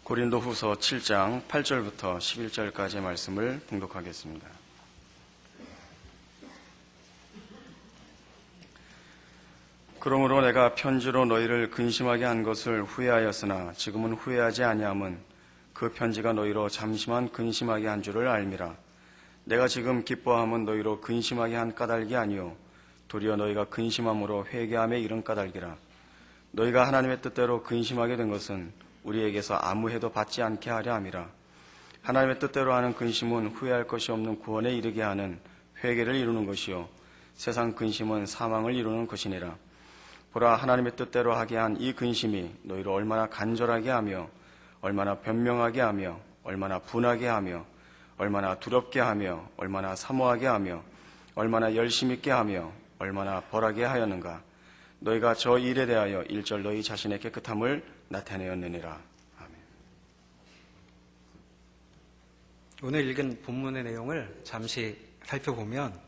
고린도후서 7장 8절부터 11절까지의 말씀을 봉독하겠습니다. 그러므로 내가 편지로 너희를 근심하게 한 것을 후회하였으나 지금은 후회하지 아니함은 그 편지가 너희로 잠시만 근심하게 한 줄을 알미라. 내가 지금 기뻐함은 너희로 근심하게 한 까닭이 아니요 도리어 너희가 근심함으로 회개함에 이른 까닭이라. 너희가 하나님의 뜻대로 근심하게 된 것은 우리에게서 아무 해도 받지 않게 하려 함이라. 하나님의 뜻대로 하는 근심은 후회할 것이 없는 구원에 이르게 하는 회개를 이루는 것이요 세상 근심은 사망을 이루는 것이니라. 보라, 하나님의 뜻대로 하게 한 이 근심이 너희를 얼마나 간절하게 하며 얼마나 변명하게 하며 얼마나 분하게 하며 얼마나 두렵게 하며 얼마나 사모하게 하며 얼마나 열심 있게 하며 얼마나 벌하게 하였는가. 너희가 저 일에 대하여 일절 너희 자신의 깨끗함을 나타내었느니라. 아멘. 오늘 읽은 본문의 내용을 잠시 살펴보면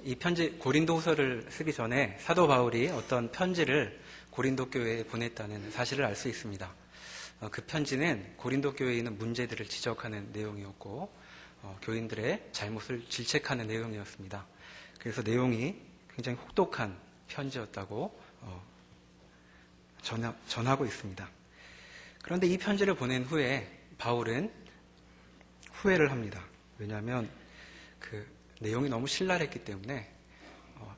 이 편지 고린도후서를 쓰기 전에 사도 바울이 어떤 편지를 고린도 교회에 보냈다는 사실을 알 수 있습니다. 그 편지는 고린도 교회에 있는 문제들을 지적하는 내용이었고 교인들의 잘못을 질책하는 내용이었습니다. 그래서 내용이 굉장히 혹독한 편지였다고 전하고 있습니다. 그런데 이 편지를 보낸 후에 바울은 후회를 합니다. 왜냐하면 그 내용이 너무 신랄했기 때문에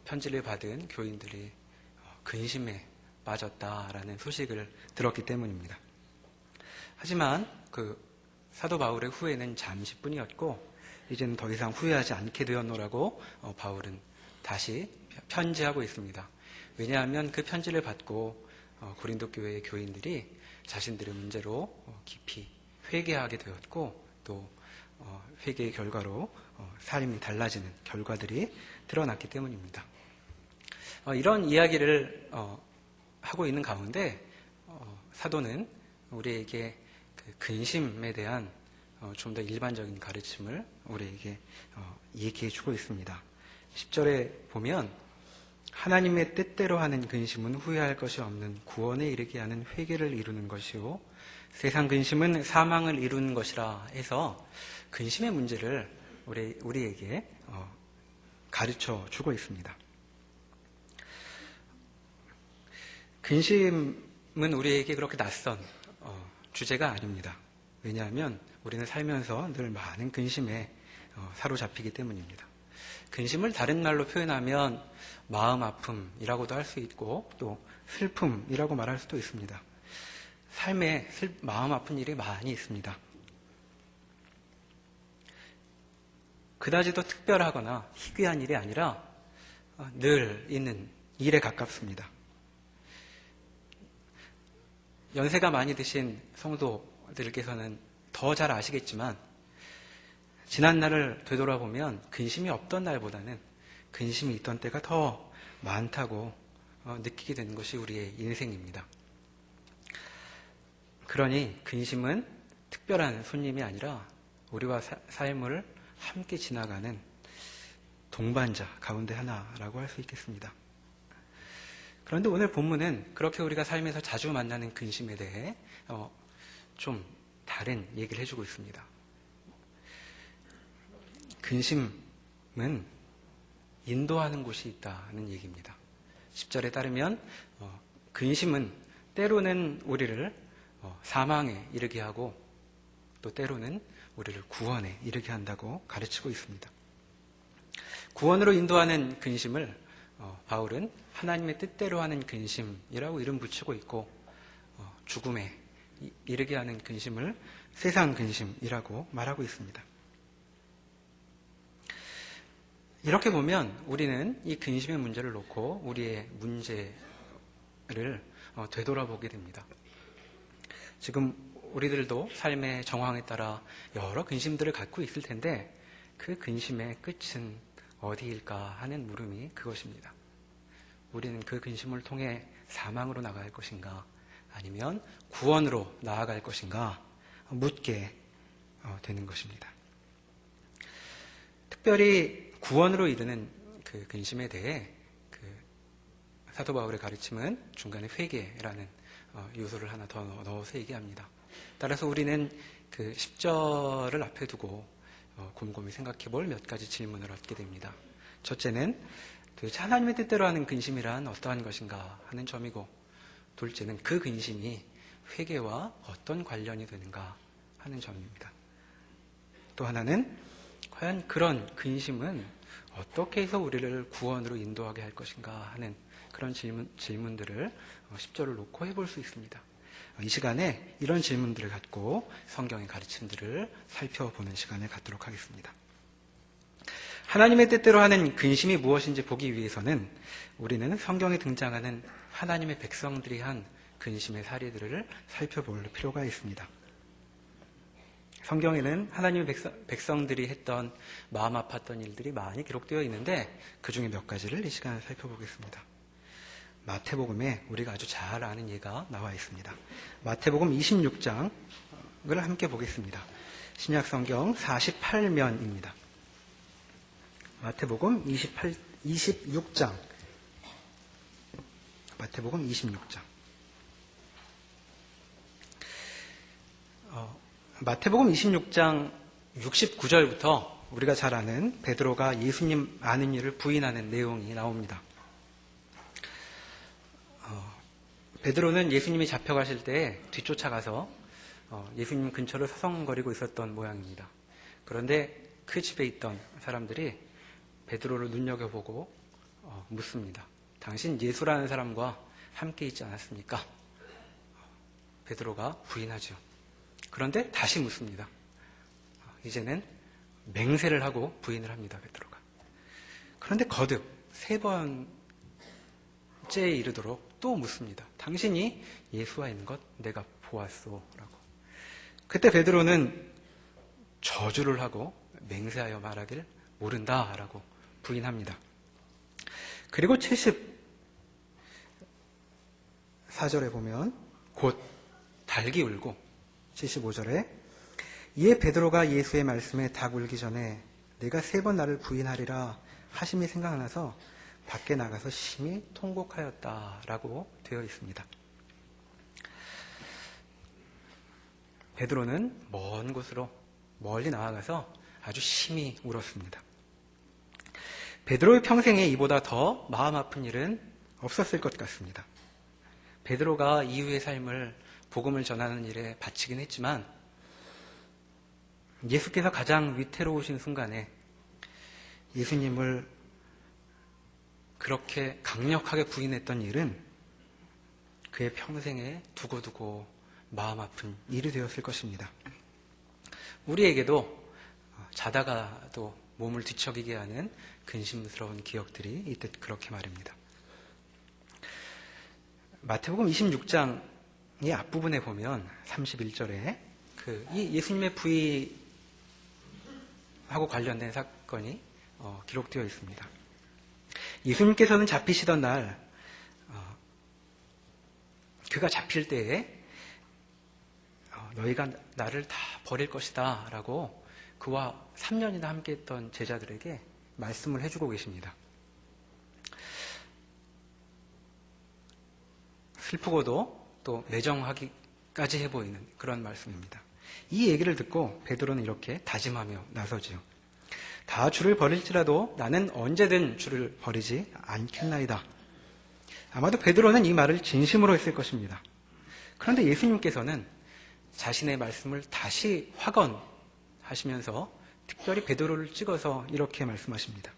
편지를 받은 교인들이 근심에 빠졌다라는 소식을 들었기 때문입니다. 하지만 그 사도 바울의 후회는 잠시뿐이었고 이제는 더 이상 후회하지 않게 되었노라고 바울은 다시 편지하고 있습니다. 왜냐하면 그 편지를 받고 고린도 교회의 교인들이 자신들의 문제로 깊이 회개하게 되었고 또 회개의 결과로 삶이 달라지는 결과들이 드러났기 때문입니다. 이런 이야기를 하고 있는 가운데 사도는 우리에게 그 근심에 대한 좀 더 일반적인 가르침을 우리에게 얘기해 주고 있습니다. 10절에 보면 하나님의 뜻대로 하는 근심은 후회할 것이 없는 구원에 이르게 하는 회개를 이루는 것이요 세상 근심은 사망을 이루는 것이라 해서 근심의 문제를 우리에게 가르쳐 주고 있습니다. 근심은 우리에게 그렇게 낯선 주제가 아닙니다. 왜냐하면 우리는 살면서 늘 많은 근심에 사로잡히기 때문입니다. 근심을 다른 말로 표현하면 마음 아픔이라고도 할 수 있고 또 슬픔이라고 말할 수도 있습니다. 삶에 마음 아픈 일이 많이 있습니다. 그다지도 특별하거나 희귀한 일이 아니라 늘 있는 일에 가깝습니다. 연세가 많이 드신 성도들께서는 더 잘 아시겠지만 지난 날을 되돌아보면 근심이 없던 날보다는 근심이 있던 때가 더 많다고 느끼게 되는 것이 우리의 인생입니다. 그러니 근심은 특별한 손님이 아니라 우리와 삶을 함께 지나가는 동반자 가운데 하나라고 할 수 있겠습니다. 그런데 오늘 본문은 그렇게 우리가 삶에서 자주 만나는 근심에 대해 좀 다른 얘기를 해주고 있습니다. 근심은 인도하는 곳이 있다는 얘기입니다. 10절에 따르면 근심은 때로는 우리를 사망에 이르게 하고 또 때로는 우리를 구원에 이르게 한다고 가르치고 있습니다. 구원으로 인도하는 근심을 바울은 하나님의 뜻대로 하는 근심이라고 이름 붙이고 있고 죽음에 이르게 하는 근심을 세상 근심이라고 말하고 있습니다. 이렇게 보면 우리는 이 근심의 문제를 놓고 우리의 문제를 되돌아보게 됩니다. 지금 우리들도 삶의 정황에 따라 여러 근심들을 갖고 있을 텐데 그 근심의 끝은 어디일까 하는 물음이 그것입니다. 우리는 그 근심을 통해 사망으로 나아갈 것인가 아니면 구원으로 나아갈 것인가 묻게 되는 것입니다. 특별히 구원으로 이르는 그 근심에 대해 사도 바울의 가르침은 중간에 회개라는 요소를 하나 더 넣어서 얘기합니다. 따라서 우리는 그 10절을 앞에 두고 곰곰이 생각해 볼 몇 가지 질문을 얻게 됩니다. 첫째는 도대체 하나님의 뜻대로 하는 근심이란 어떠한 것인가 하는 점이고, 둘째는 그 근심이 회개와 어떤 관련이 되는가 하는 점입니다. 또 하나는 과연 그런 근심은 어떻게 해서 우리를 구원으로 인도하게 할 것인가 하는 그런 질문들을 10절을 놓고 해볼 수 있습니다. 이 시간에 이런 질문들을 갖고 성경의 가르침들을 살펴보는 시간을 갖도록 하겠습니다. 하나님의 뜻대로 하는 근심이 무엇인지 보기 위해서는 우리는 성경에 등장하는 하나님의 백성들이 한 근심의 사례들을 살펴볼 필요가 있습니다. 성경에는 하나님의 백성들이 했던 마음 아팠던 일들이 많이 기록되어 있는데 그 중에 몇 가지를 이 시간에 살펴보겠습니다. 마태복음에 우리가 아주 잘 아는 예가 나와 있습니다. 마태복음 26장을 함께 보겠습니다. 신약성경 48면입니다. 마태복음 26장. 마태복음 26장. 마태복음 26장 69절부터 우리가 잘 아는 베드로가 예수님 아는 일을 부인하는 내용이 나옵니다. 베드로는 예수님이 잡혀가실 때 뒤쫓아가서 예수님 근처를 서성거리고 있었던 모양입니다. 그런데 그 집에 있던 사람들이 베드로를 눈여겨보고 묻습니다. 당신 예수라는 사람과 함께 있지 않았습니까? 베드로가 부인하죠. 그런데 다시 묻습니다. 이제는 맹세를 하고 부인을 합니다. 베드로가. 그런데 거듭 3번째에 이르도록 또 묻습니다. 당신이 예수와 있는 것 내가 보았소 라고. 그때 베드로는 저주를 하고 맹세하여 말하길 모른다 라고 부인합니다. 그리고 74절에 보면 곧 닭이 울고 75절에 이에 베드로가 예수의 말씀에 닭 울기 전에 내가 3번 나를 부인하리라 하심이 생각나서 밖에 나가서 심히 통곡하였다라고 되어 있습니다. 베드로는 먼 곳으로 멀리 나아가서 아주 심히 울었습니다. 베드로의 평생에 이보다 더 마음 아픈 일은 없었을 것 같습니다. 베드로가 이후의 삶을 복음을 전하는 일에 바치긴 했지만 예수께서 가장 위태로우신 순간에 예수님을 그렇게 강력하게 부인했던 일은 그의 평생에 두고두고 마음 아픈 일이 되었을 것입니다. 우리에게도 자다가도 몸을 뒤척이게 하는 근심스러운 기억들이 이때 그렇게 말입니다. 마태복음 26장의 앞부분에 보면 31절에 이 예수님의 부인하고 관련된 사건이 기록되어 있습니다. 예수님께서는 잡히시던 날 그가 잡힐 때에 너희가 나를 다 버릴 것이다 라고 그와 3년이나 함께했던 제자들에게 말씀을 해주고 계십니다. 슬프고도 또 매정하기까지 해보이는 그런 말씀입니다. 이 얘기를 듣고 베드로는 이렇게 다짐하며 나서지요. 다 주를 버릴지라도 나는 언제든 주를 버리지 않겠나이다. 아마도 베드로는 이 말을 진심으로 했을 것입니다. 그런데 예수님께서는 자신의 말씀을 다시 확언하시면서 특별히 베드로를 찍어서 이렇게 말씀하십니다.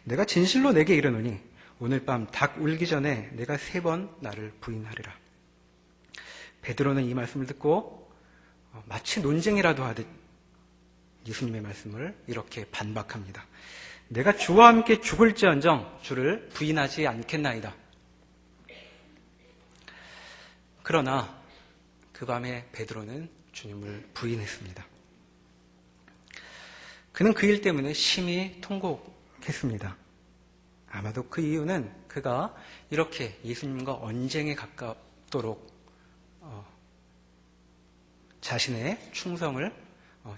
내가 진실로 내게 이르노니 오늘 밤 닭 울기 전에 내가 3번 나를 부인하리라. 베드로는 이 말씀을 듣고 마치 논쟁이라도 하듯 예수님의 말씀을 이렇게 반박합니다. 내가 주와 함께 죽을지언정 주를 부인하지 않겠나이다. 그러나 그 밤에 베드로는 주님을 부인했습니다. 그는 그 일 때문에 심히 통곡했습니다. 아마도 그 이유는 그가 이렇게 예수님과 언쟁에 가깝도록 자신의 충성을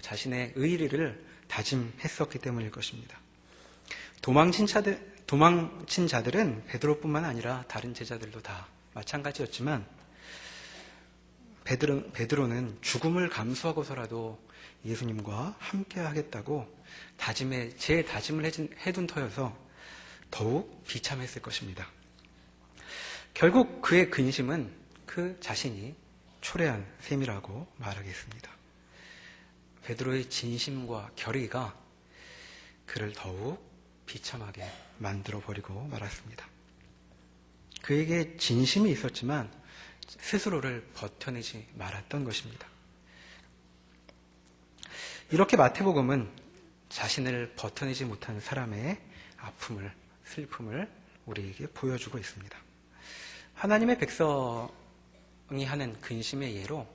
자신의 의리를 다짐했었기 때문일 것입니다. 도망친 자들은 베드로뿐만 아니라 다른 제자들도 다 마찬가지였지만 베드로는 죽음을 감수하고서라도 예수님과 함께 하겠다고 제 다짐을 해둔 터여서 더욱 비참했을 것입니다. 결국 그의 근심은 그 자신이 초래한 셈이라고 말하겠습니다. 베드로의 진심과 결의가 그를 더욱 비참하게 만들어버리고 말았습니다. 그에게 진심이 있었지만 스스로를 버텨내지 말았던 것입니다. 이렇게 마태복음은 자신을 버텨내지 못한 사람의 아픔을, 슬픔을 우리에게 보여주고 있습니다. 하나님의 백성이 하는 근심의 예로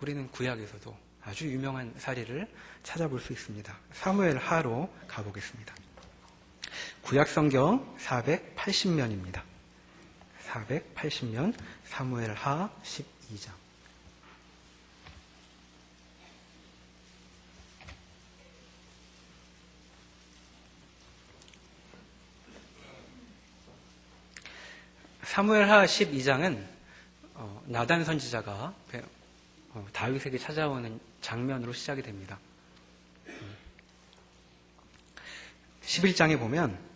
우리는 구약에서도 아주 유명한 사례를 찾아볼 수 있습니다. 사무엘 하로 가보겠습니다. 구약 성경 480면입니다. 480면 사무엘 하 12장. 사무엘 하 12장은 나단 선지자가 다윗에게 찾아오는 장면으로 시작이 됩니다. 11장에 보면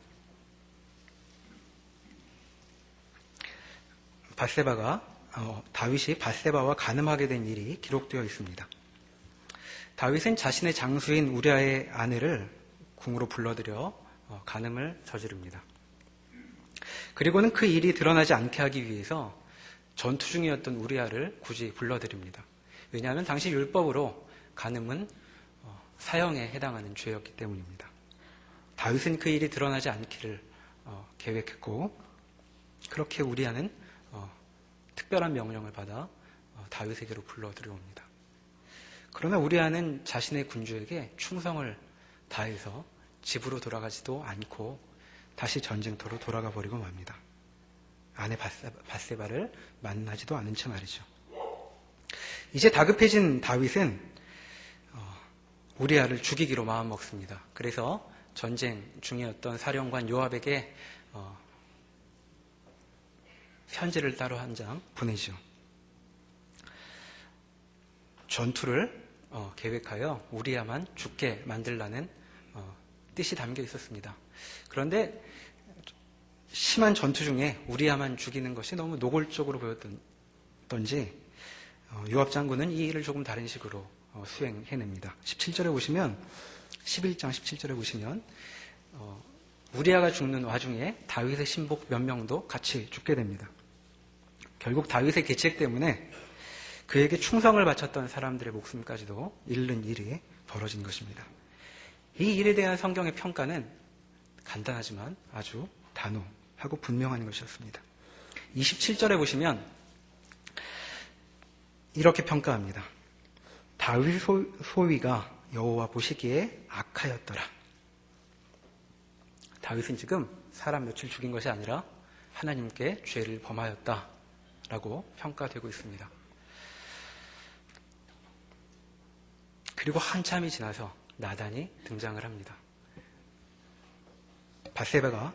다윗이 밧세바와 간음하게 된 일이 기록되어 있습니다. 다윗은 자신의 장수인 우리아의 아내를 궁으로 불러들여 간음을 저지릅니다. 그리고는 그 일이 드러나지 않게 하기 위해서 전투 중이었던 우리아를 굳이 불러들입니다. 왜냐하면 당시 율법으로 간음은 사형에 해당하는 죄였기 때문입니다. 다윗은 그 일이 드러나지 않기를 계획했고 그렇게 우리아는 특별한 명령을 받아 다윗에게로 불러들여옵니다. 그러나 우리아는 자신의 군주에게 충성을 다해서 집으로 돌아가지도 않고 다시 전쟁터로 돌아가 버리고 맙니다. 아내 밧세바를 만나지도 않은 채 말이죠. 이제 다급해진 다윗은 우리아를 죽이기로 마음먹습니다. 그래서 전쟁 중이었던 사령관 요압에게 편지를 따로 한 장 보내죠. 전투를 계획하여 우리아만 죽게 만들라는 뜻이 담겨 있었습니다. 그런데 심한 전투 중에 우리아만 죽이는 것이 너무 노골적으로 보였던지 요압 장군은 이 일을 조금 다른 식으로 수행해냅니다. 17절에 보시면 11장 17절에 보시면 우리아가 죽는 와중에 다윗의 신복 몇 명도 같이 죽게 됩니다. 결국 다윗의 계책 때문에 그에게 충성을 바쳤던 사람들의 목숨까지도 잃는 일이 벌어진 것입니다. 이 일에 대한 성경의 평가는 간단하지만 아주 단호하고 분명한 것이었습니다. 27절에 보시면 이렇게 평가합니다. 다윗 소위가 여호와 보시기에 악하였더라. 다윗은 지금 사람 며칠 죽인 것이 아니라 하나님께 죄를 범하였다라고 평가되고 있습니다. 그리고 한참이 지나서 나단이 등장을 합니다. 밧세바가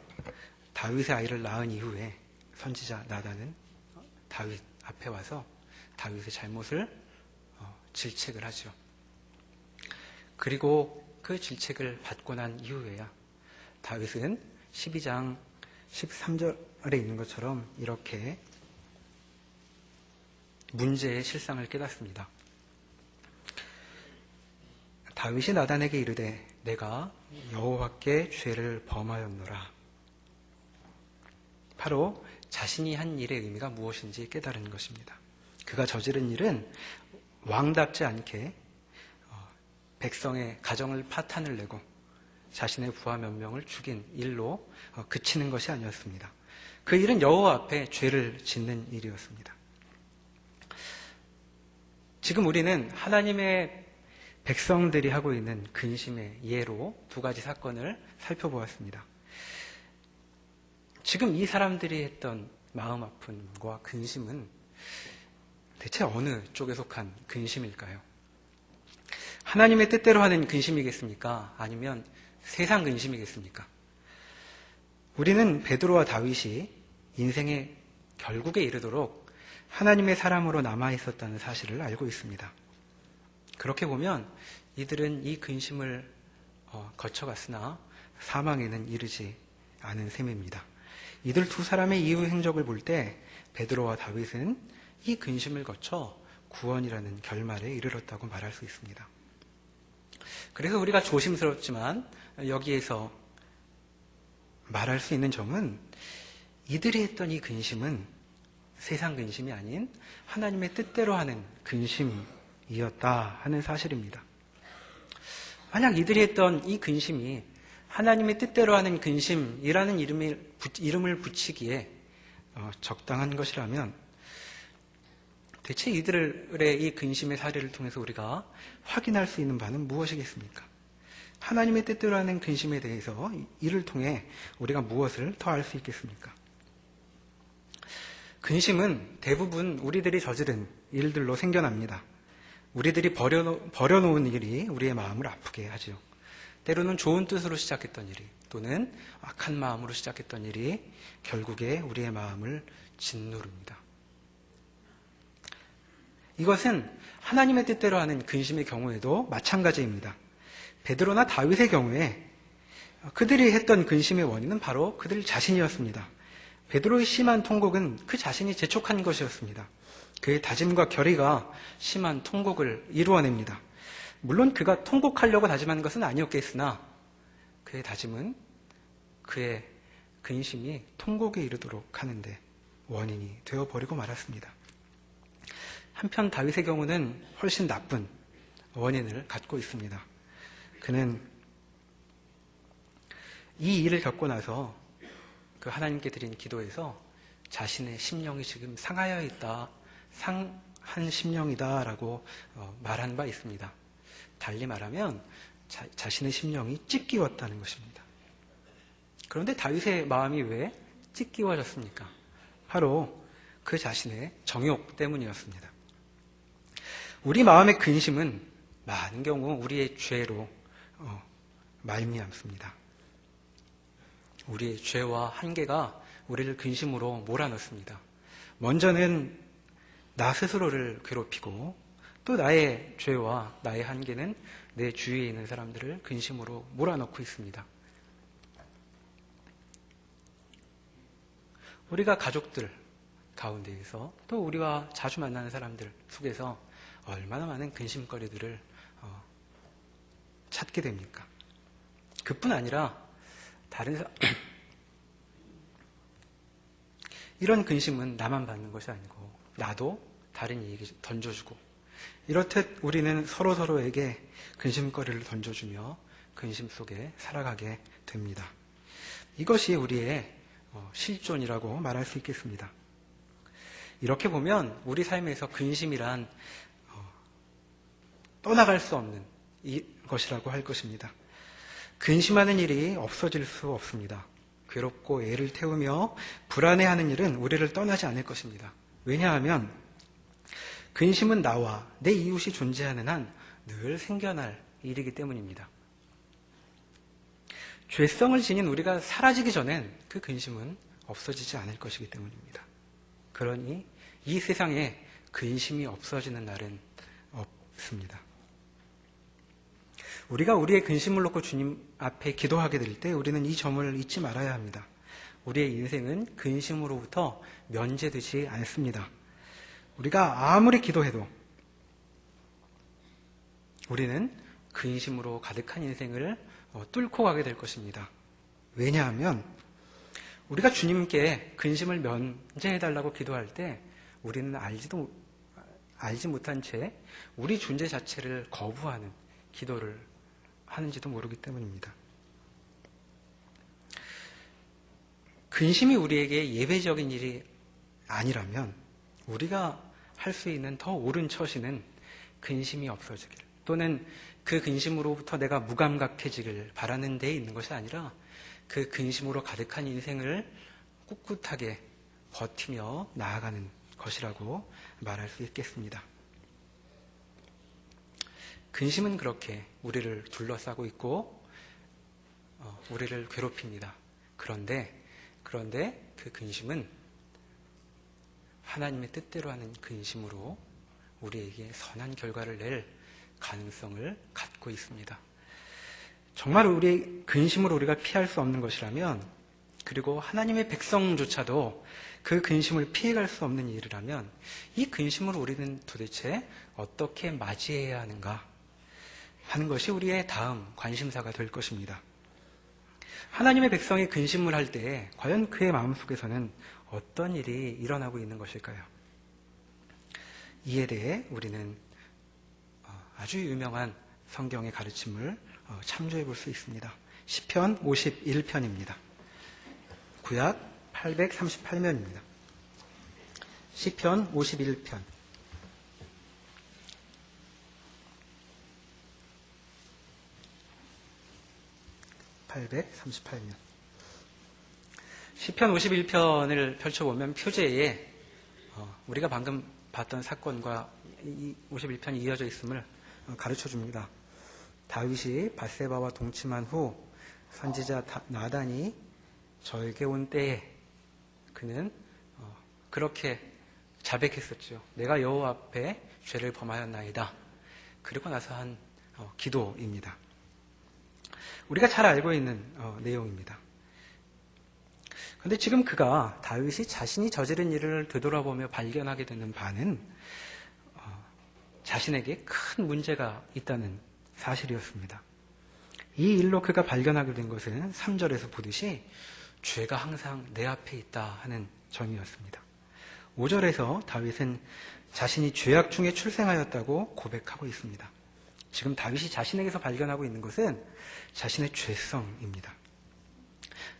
다윗의 아이를 낳은 이후에 선지자 나단은 다윗 앞에 와서 다윗의 잘못을 질책을 하죠. 그리고 그 질책을 받고 난 이후에야 다윗은 12장 13절에 있는 것처럼 이렇게 문제의 실상을 깨닫습니다. 다윗이 나단에게 이르되 내가 여호와께 죄를 범하였노라. 바로 자신이 한 일의 의미가 무엇인지 깨달은 것입니다. 그가 저지른 일은 왕답지 않게 백성의 가정을 파탄을 내고 자신의 부하 몇 명을 죽인 일로 그치는 것이 아니었습니다. 그 일은 여호와 앞에 죄를 짓는 일이었습니다. 지금 우리는 하나님의 백성들이 하고 있는 근심의 예로 두 가지 사건을 살펴보았습니다. 지금 이 사람들이 했던 마음 아픔과 근심은 대체 어느 쪽에 속한 근심일까요? 하나님의 뜻대로 하는 근심이겠습니까? 아니면 세상 근심이겠습니까? 우리는 베드로와 다윗이 인생의 결국에 이르도록 하나님의 사람으로 남아있었다는 사실을 알고 있습니다. 그렇게 보면 이들은 이 근심을 거쳐갔으나 사망에는 이르지 않은 셈입니다. 이들 두 사람의 이후 행적을 볼 때 베드로와 다윗은 이 근심을 거쳐 구원이라는 결말에 이르렀다고 말할 수 있습니다. 그래서 우리가 조심스럽지만 여기에서 말할 수 있는 점은 이들이 했던 이 근심은 세상 근심이 아닌 하나님의 뜻대로 하는 근심이었다 하는 사실입니다. 만약 이들이 했던 이 근심이 하나님의 뜻대로 하는 근심이라는 이름을 붙이기에 적당한 것이라면 대체 이들의 이 근심의 사례를 통해서 우리가 확인할 수 있는 바는 무엇이겠습니까? 하나님의 뜻대로 하는 근심에 대해서 이를 통해 우리가 무엇을 더 알 수 있겠습니까? 근심은 대부분 우리들이 저지른 일들로 생겨납니다. 우리들이 버려놓은 일이 우리의 마음을 아프게 하죠. 때로는 좋은 뜻으로 시작했던 일이 또는 악한 마음으로 시작했던 일이 결국에 우리의 마음을 짓누릅니다. 이것은 하나님의 뜻대로 하는 근심의 경우에도 마찬가지입니다. 베드로나 다윗의 경우에 그들이 했던 근심의 원인은 바로 그들 자신이었습니다. 베드로의 심한 통곡은 그 자신이 재촉한 것이었습니다. 그의 다짐과 결의가 심한 통곡을 이루어냅니다. 물론 그가 통곡하려고 다짐한 것은 아니었겠으나 그의 다짐은 그의 근심이 통곡에 이르도록 하는데 원인이 되어버리고 말았습니다. 한편 다윗의 경우는 훨씬 나쁜 원인을 갖고 있습니다. 그는 이 일을 겪고 나서 그 하나님께 드린 기도에서 자신의 심령이 지금 상하여 있다, 상한 심령이다라고 말한 바 있습니다. 달리 말하면 자신의 심령이 찢기웠다는 것입니다. 그런데 다윗의 마음이 왜 찢기워졌습니까? 바로 그 자신의 정욕 때문이었습니다. 우리 마음의 근심은 많은 경우 우리의 죄로 말미암습니다. 우리의 죄와 한계가 우리를 근심으로 몰아넣습니다. 먼저는 나 스스로를 괴롭히고 또 나의 죄와 나의 한계는 내 주위에 있는 사람들을 근심으로 몰아넣고 있습니다. 우리가 가족들 가운데에서 또 우리와 자주 만나는 사람들 속에서 얼마나 많은 근심거리들을 찾게 됩니까? 그뿐 아니라 이런 근심은 나만 받는 것이 아니고 나도 다른 이에게 던져주고 이렇듯 우리는 서로에게 근심거리를 던져주며 근심 속에 살아가게 됩니다. 이것이 우리의 실존이라고 말할 수 있겠습니다. 이렇게 보면 우리 삶에서 근심이란 떠나갈 수 없는 것이라고 할 것입니다. 근심하는 일이 없어질 수 없습니다. 괴롭고 애를 태우며 불안해하는 일은 우리를 떠나지 않을 것입니다. 왜냐하면 근심은 나와 내 이웃이 존재하는 한 늘 생겨날 일이기 때문입니다. 죄성을 지닌 우리가 사라지기 전엔 그 근심은 없어지지 않을 것이기 때문입니다. 그러니 이 세상에 근심이 없어지는 날은 없습니다. 우리가 우리의 근심을 놓고 주님 앞에 기도하게 될 때 우리는 이 점을 잊지 말아야 합니다. 우리의 인생은 근심으로부터 면제되지 않습니다. 우리가 아무리 기도해도 우리는 근심으로 가득한 인생을 뚫고 가게 될 것입니다. 왜냐하면 우리가 주님께 근심을 면제해달라고 기도할 때 우리는 알지 못한 채 우리 존재 자체를 거부하는 기도를 하는지도 모르기 때문입니다. 근심이 우리에게 예외적인 일이 아니라면 우리가 할 수 있는 더 옳은 처신은 근심이 없어지길 또는 그 근심으로부터 내가 무감각해지길 바라는 데 있는 것이 아니라 그 근심으로 가득한 인생을 꿋꿋하게 버티며 나아가는 것이라고 말할 수 있겠습니다. 근심은 그렇게 우리를 둘러싸고 있고 우리를 괴롭힙니다. 그런데 그런데 그 근심은 하나님의 뜻대로 하는 근심으로 우리에게 선한 결과를 낼 가능성을 갖고 있습니다. 정말 우리 근심으로 우리가 피할 수 없는 것이라면, 그리고 하나님의 백성조차도 그 근심을 피해갈 수 없는 일이라면, 이 근심을 우리는 도대체 어떻게 맞이해야 하는가 하는 것이 우리의 다음 관심사가 될 것입니다. 하나님의 백성이 근심을 할 때 과연 그의 마음속에서는 어떤 일이 일어나고 있는 것일까요? 이에 대해 우리는 아주 유명한 성경의 가르침을 참조해 볼 수 있습니다. 시편 51편입니다. 구약 838면입니다. 시편 51편. 시편 51편을 펼쳐보면 표제에 우리가 방금 봤던 사건과 이 51편이 이어져 있음을 가르쳐줍니다. 다윗이 밧세바와 동침한 후 선지자 나단이 저에게 온 때에 그는 그렇게 자백했었죠. 내가 여호와 앞에 죄를 범하였나이다. 그리고 나서 한 기도입니다. 우리가 잘 알고 있는 내용입니다. 그런데 지금 다윗이 자신이 저지른 일을 되돌아보며 발견하게 되는 바는 자신에게 큰 문제가 있다는 사실이었습니다. 이 일로 그가 발견하게 된 것은 3절에서 보듯이 죄가 항상 내 앞에 있다 하는 점이었습니다. 5절에서 다윗은 자신이 죄악 중에 출생하였다고 고백하고 있습니다. 지금 다윗이 자신에게서 발견하고 있는 것은 자신의 죄성입니다.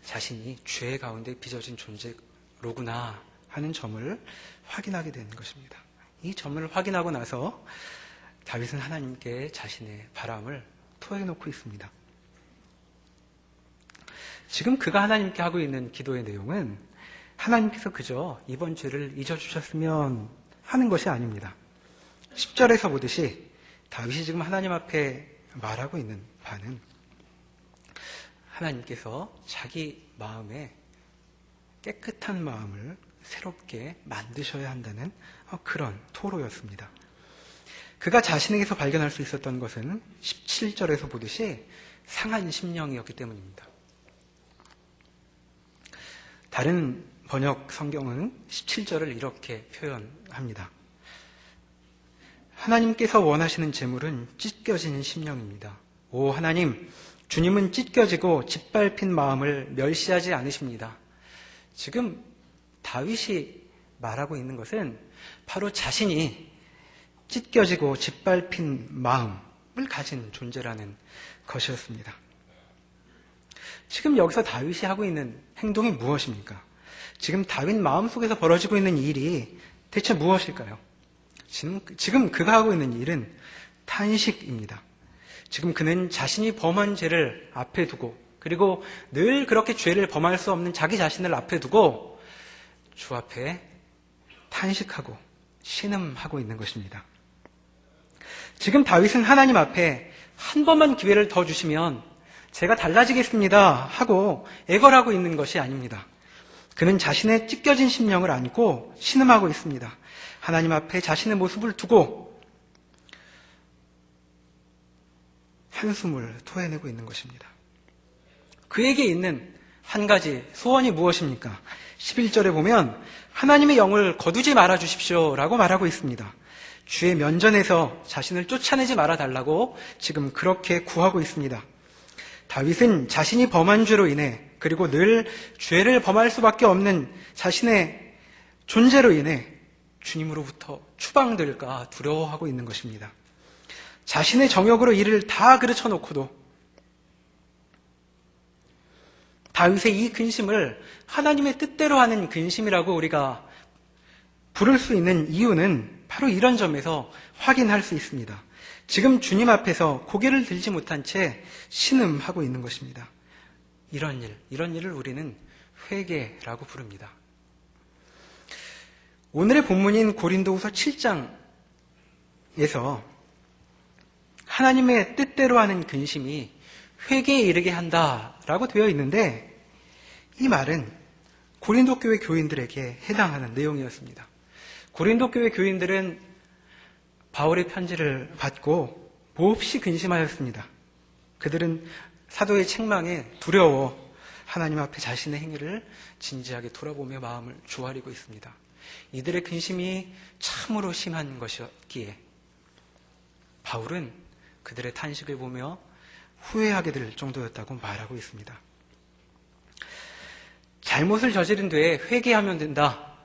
자신이 죄 가운데 빚어진 존재로구나 하는 점을 확인하게 되는 것입니다. 이 점을 확인하고 나서 다윗은 하나님께 자신의 바람을 토해놓고 있습니다. 지금 그가 하나님께 하고 있는 기도의 내용은 하나님께서 그저 이번 죄를 잊어주셨으면 하는 것이 아닙니다. 10절에서 보듯이 다윗이 지금 하나님 앞에 말하고 있는 바는 하나님께서 자기 마음에 깨끗한 마음을 새롭게 만드셔야 한다는 그런 토로였습니다. 그가 자신에게서 발견할 수 있었던 것은 17절에서 보듯이 상한 심령이었기 때문입니다. 다른 번역 성경은 17절을 이렇게 표현합니다. 하나님께서 원하시는 재물은 찢겨진 심령입니다. 오 하나님, 주님은 찢겨지고 짓밟힌 마음을 멸시하지 않으십니다. 지금 다윗이 말하고 있는 것은 바로 자신이 찢겨지고 짓밟힌 마음을 가진 존재라는 것이었습니다. 지금 여기서 다윗이 하고 있는 행동이 무엇입니까? 지금 다윗 마음속에서 벌어지고 있는 일이 대체 무엇일까요? 지금 그가 하고 있는 일은 탄식입니다. 지금 그는 자신이 범한 죄를 앞에 두고, 그리고 늘 그렇게 죄를 범할 수 없는 자기 자신을 앞에 두고 주 앞에 탄식하고 신음하고 있는 것입니다. 지금 다윗은 하나님 앞에 한 번만 기회를 더 주시면 제가 달라지겠습니다 하고 애걸하고 있는 것이 아닙니다. 그는 자신의 찢겨진 심령을 안고 신음하고 있습니다. 하나님 앞에 자신의 모습을 두고 한숨을 토해내고 있는 것입니다. 그에게 있는 한 가지 소원이 무엇입니까? 11절에 보면 하나님의 영을 거두지 말아 주십시오 라고 말하고 있습니다. 주의 면전에서 자신을 쫓아내지 말아달라고 지금 그렇게 구하고 있습니다. 다윗은 자신이 범한 죄로 인해, 그리고 늘 죄를 범할 수밖에 없는 자신의 존재로 인해 주님으로부터 추방될까 두려워하고 있는 것입니다. 자신의 정욕으로 일을 다 그르쳐 놓고도 다윗의 이 근심을 하나님의 뜻대로 하는 근심이라고 우리가 부를 수 있는 이유는 바로 이런 점에서 확인할 수 있습니다. 지금 주님 앞에서 고개를 들지 못한 채 신음하고 있는 것입니다. 이런 일을 우리는 회개라고 부릅니다. 오늘의 본문인 고린도후서 7장에서 하나님의 뜻대로 하는 근심이 회개에 이르게 한다라고 되어 있는데, 이 말은 고린도 교회 교인들에게 해당하는 내용이었습니다. 고린도 교회 교인들은 바울의 편지를 받고 몹시 근심하였습니다. 그들은 사도의 책망에 두려워 하나님 앞에 자신의 행위를 진지하게 돌아보며 마음을 조아리고 있습니다. 이들의 근심이 참으로 심한 것이었기에 바울은 그들의 탄식을 보며 후회하게 될 정도였다고 말하고 있습니다. 잘못을 저지른 뒤에 회개하면 된다.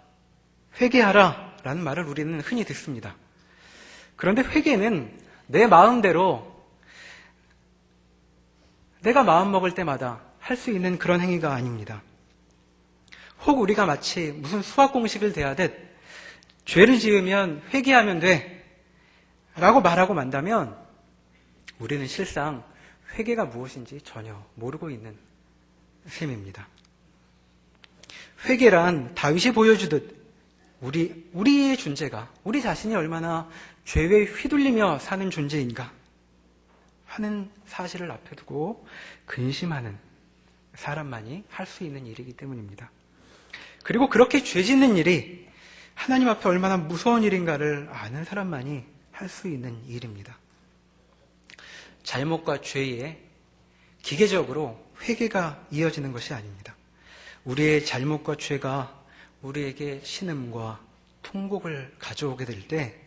회개하라 라는 말을 우리는 흔히 듣습니다. 그런데 회개는 내 마음대로 내가 마음먹을 때마다 할 수 있는 그런 행위가 아닙니다. 혹 우리가 마치 무슨 수학 공식을 대하듯 죄를 지으면 회개하면 돼 라고 말하고 만다면 우리는 실상 회개가 무엇인지 전혀 모르고 있는 셈입니다. 회개란 다윗이 보여주듯 우리의 존재가 우리 자신이 얼마나 죄에 휘둘리며 사는 존재인가 하는 사실을 앞에 두고 근심하는 사람만이 할 수 있는 일이기 때문입니다. 그리고 그렇게 죄 짓는 일이 하나님 앞에 얼마나 무서운 일인가를 아는 사람만이 할 수 있는 일입니다. 잘못과 죄에 기계적으로 회개가 이어지는 것이 아닙니다. 우리의 잘못과 죄가 우리에게 신음과 통곡을 가져오게 될 때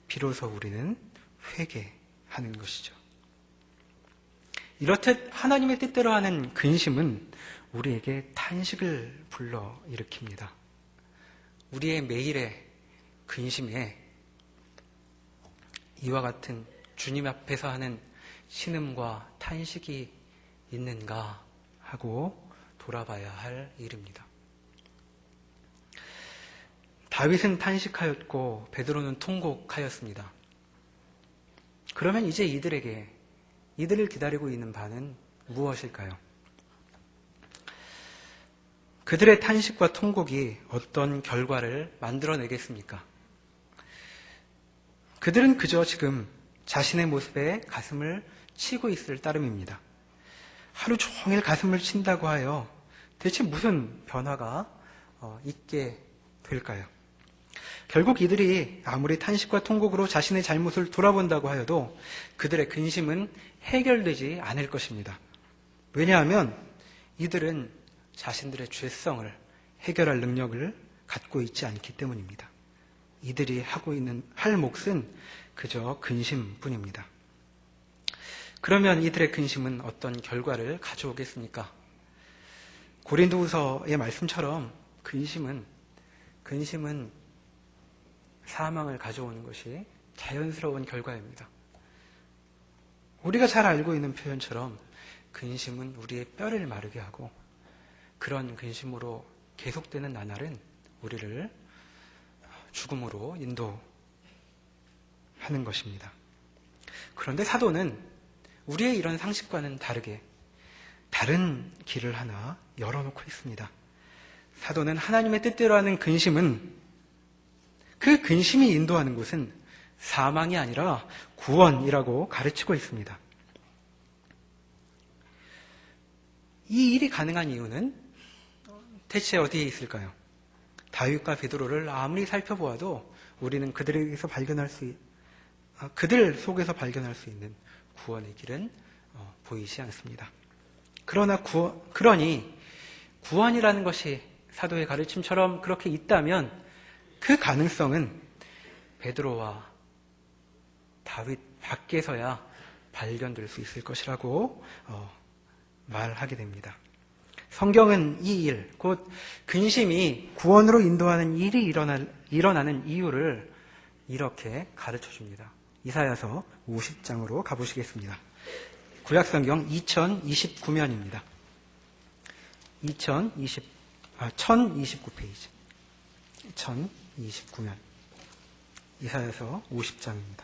비로소 우리는 회개하는 것이죠. 이렇듯 하나님의 뜻대로 하는 근심은 우리에게 탄식을 불러일으킵니다. 우리의 매일의 근심에 이와 같은 주님 앞에서 하는 신음과 탄식이 있는가 하고 돌아봐야 할 일입니다. 다윗은 탄식하였고 베드로는 통곡하였습니다. 그러면 이제 이들을 기다리고 있는 바는 무엇일까요? 그들의 탄식과 통곡이 어떤 결과를 만들어내겠습니까? 그들은 그저 지금 자신의 모습에 가슴을 치고 있을 따름입니다. 하루 종일 가슴을 친다고 하여 대체 무슨 변화가 있게 될까요? 결국 이들이 아무리 탄식과 통곡으로 자신의 잘못을 돌아본다고 하여도 그들의 근심은 해결되지 않을 것입니다. 왜냐하면 이들은 자신들의 죄성을 해결할 능력을 갖고 있지 않기 때문입니다. 이들이 할 몫은 그저 근심뿐입니다. 그러면 이들의 근심은 어떤 결과를 가져오겠습니까? 고린도후서의 말씀처럼 근심은 사망을 가져오는 것이 자연스러운 결과입니다. 우리가 잘 알고 있는 표현처럼 근심은 우리의 뼈를 마르게 하고 그런 근심으로 계속되는 나날은 우리를 죽음으로 인도하는 것입니다. 그런데 사도는 우리의 이런 상식과는 다르게 다른 길을 하나 열어놓고 있습니다. 사도는 하나님의 뜻대로 하는 근심은 그 근심이 인도하는 곳은 사망이 아니라 구원이라고 가르치고 있습니다. 이 일이 가능한 이유는 대체 어디에 있을까요? 다윗과 베드로를 아무리 살펴보아도 우리는 그들 속에서 발견할 수 있는 구원의 길은 보이지 않습니다. 그러니 구원이라는 것이 사도의 가르침처럼 그렇게 있다면 그 가능성은 베드로와 다윗 밖에서야 발견될 수 있을 것이라고 말하게 됩니다. 성경은 이 일, 곧 근심이 구원으로 인도하는 일이 일어나는 이유를 이렇게 가르쳐 줍니다. 이사야서 50장으로 가보시겠습니다. 구약성경 2029면입니다. 1029페이지. 1029면. 이사야서 50장입니다.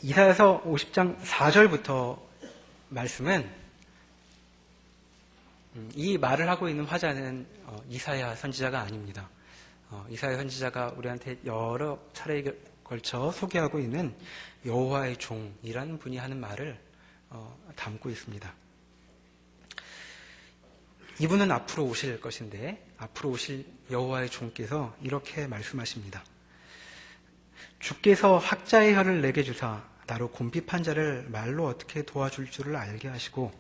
이사야서 50장 4절부터 말씀은 이 말을 하고 있는 화자는 이사야 선지자가 아닙니다. 이사야 선지자가 우리한테 여러 차례에 걸쳐 소개하고 있는 여호와의 종이라는 분이 하는 말을 담고 있습니다. 이분은 앞으로 오실 것인데 앞으로 오실 여호와의 종께서 이렇게 말씀하십니다. 주께서 학자의 혀를 내게 주사 나로 곰핍한 자를 말로 어떻게 도와줄 줄을 알게 하시고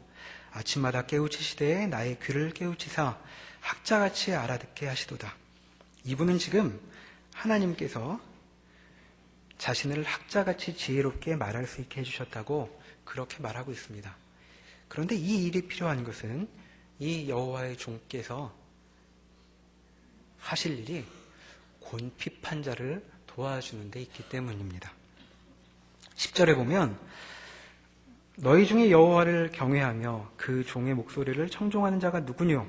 아침마다 깨우치시되 나의 귀를 깨우치사 학자같이 알아듣게 하시도다. 이분은 지금 하나님께서 자신을 학자같이 지혜롭게 말할 수 있게 해주셨다고 그렇게 말하고 있습니다. 그런데 이 일이 필요한 것은 이 여호와의 종께서 하실 일이 곤핍한 자를 도와주는 데 있기 때문입니다. 10절에 보면 너희 중에 여호와를 경외하며 그 종의 목소리를 청종하는 자가 누구뇨?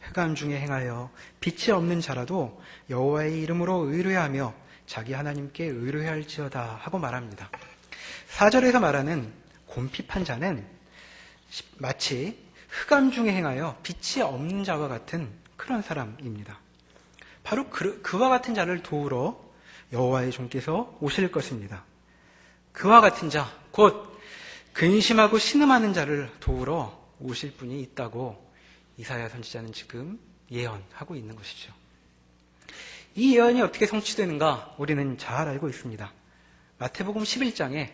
흑암 중에 행하여 빛이 없는 자라도 여호와의 이름으로 의뢰하며 자기 하나님께 의뢰할지어다 하고 말합니다. 4절에서 말하는 곰핍한 자는 마치 흑암 중에 행하여 빛이 없는 자와 같은 그런 사람입니다. 바로 그와 같은 자를 도우러 여호와의 종께서 오실 것입니다. 그와 같은 자, 곧 근심하고 신음하는 자를 도우러 오실 분이 있다고 이사야 선지자는 지금 예언하고 있는 것이죠. 이 예언이 어떻게 성취되는가 우리는 잘 알고 있습니다. 마태복음 11장에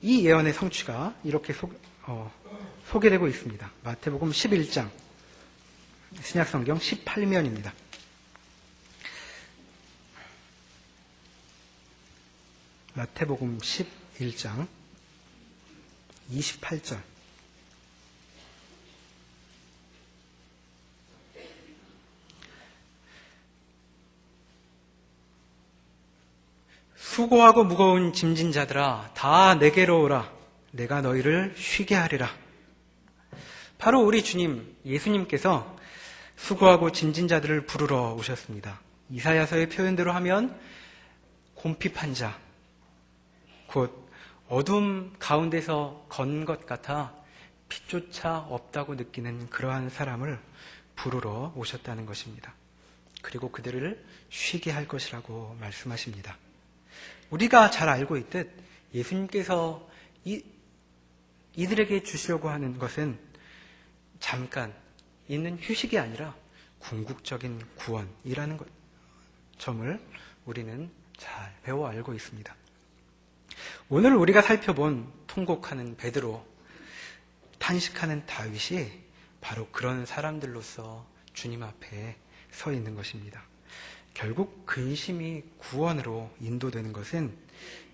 이 예언의 성취가 이렇게 소개되고 있습니다. 마태복음 11장 신약성경 18면입니다. 마태복음 11장 28절 수고하고 무거운 짐진 자들아 다 내게로 오라 내가 너희를 쉬게 하리라. 바로 우리 주님 예수님께서 수고하고 짐진 자들을 부르러 오셨습니다. 이사야서의 표현대로 하면 곰핍한 자, 곧 어둠 가운데서 건 것 같아 빛조차 없다고 느끼는 그러한 사람을 부르러 오셨다는 것입니다. 그리고 그들을 쉬게 할 것이라고 말씀하십니다. 우리가 잘 알고 있듯 예수님께서 이들에게 주시려고 하는 것은 잠깐 있는 휴식이 아니라 궁극적인 구원이라는 점을 우리는 잘 배워 알고 있습니다. 오늘 우리가 살펴본 통곡하는 베드로, 탄식하는 다윗이 바로 그런 사람들로서 주님 앞에 서 있는 것입니다. 결국 근심이 구원으로 인도되는 것은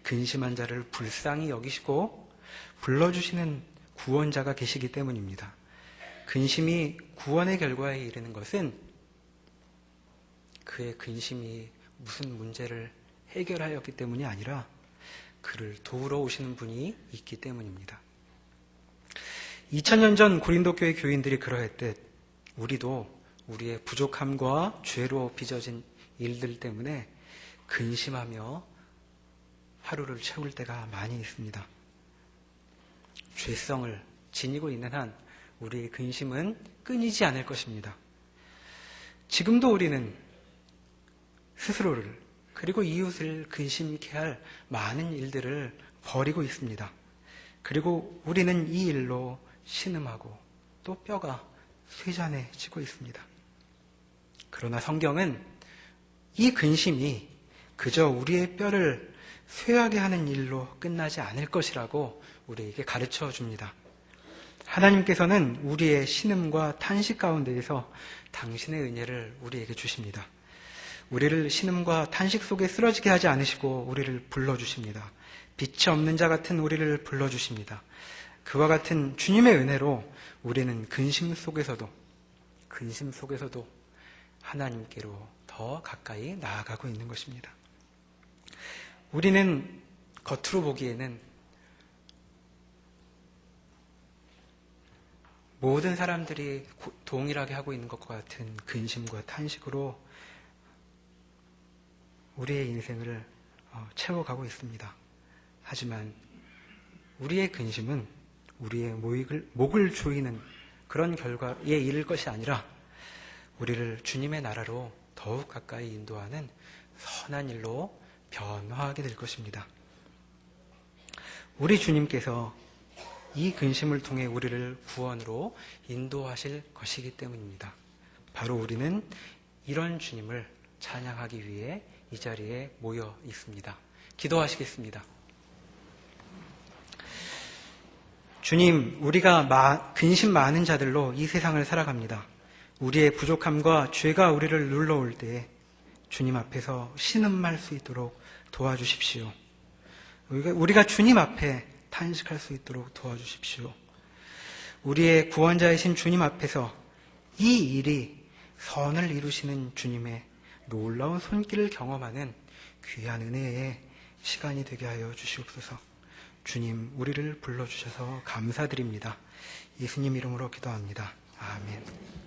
근심한 자를 불쌍히 여기시고 불러주시는 구원자가 계시기 때문입니다. 근심이 구원의 결과에 이르는 것은 그의 근심이 무슨 문제를 해결하였기 때문이 아니라 그를 도우러 오시는 분이 있기 때문입니다. 2000년 전 고린도 교회 교인들이 그러했듯 우리도 우리의 부족함과 죄로 빚어진 일들 때문에 근심하며 하루를 채울 때가 많이 있습니다. 죄성을 지니고 있는 한 우리의 근심은 끊이지 않을 것입니다. 지금도 우리는 스스로를 그리고 이웃을 근심케 할 많은 일들을 벌이고 있습니다. 그리고 우리는 이 일로 신음하고 또 뼈가 쇠잔해지고 있습니다. 그러나 성경은 이 근심이 그저 우리의 뼈를 쇠하게 하는 일로 끝나지 않을 것이라고 우리에게 가르쳐 줍니다. 하나님께서는 우리의 신음과 탄식 가운데에서 당신의 은혜를 우리에게 주십니다. 우리를 신음과 탄식 속에 쓰러지게 하지 않으시고 우리를 불러주십니다. 빛이 없는 자 같은 우리를 불러주십니다. 그와 같은 주님의 은혜로 우리는 근심 속에서도 하나님께로 더 가까이 나아가고 있는 것입니다. 우리는 겉으로 보기에는 모든 사람들이 동일하게 하고 있는 것과 같은 근심과 탄식으로 우리의 인생을 채워가고 있습니다. 하지만 우리의 근심은 우리의 목을 조이는 그런 결과에 이를 것이 아니라 우리를 주님의 나라로 더욱 가까이 인도하는 선한 일로 변화하게 될 것입니다. 우리 주님께서 이 근심을 통해 우리를 구원으로 인도하실 것이기 때문입니다. 바로 우리는 이런 주님을 찬양하기 위해 이 자리에 모여 있습니다. 기도하시겠습니다. 주님, 우리가 근심 많은 자들로 이 세상을 살아갑니다. 우리의 부족함과 죄가 우리를 눌러올 때에 주님 앞에서 신음할 수 있도록 도와주십시오. 우리가 주님 앞에 탄식할 수 있도록 도와주십시오. 우리의 구원자이신 주님 앞에서 이 일이 선을 이루시는 주님의 놀라운 손길을 경험하는 귀한 은혜의 시간이 되게 하여 주시옵소서. 주님, 우리를 불러주셔서 감사드립니다. 예수님 이름으로 기도합니다. 아멘.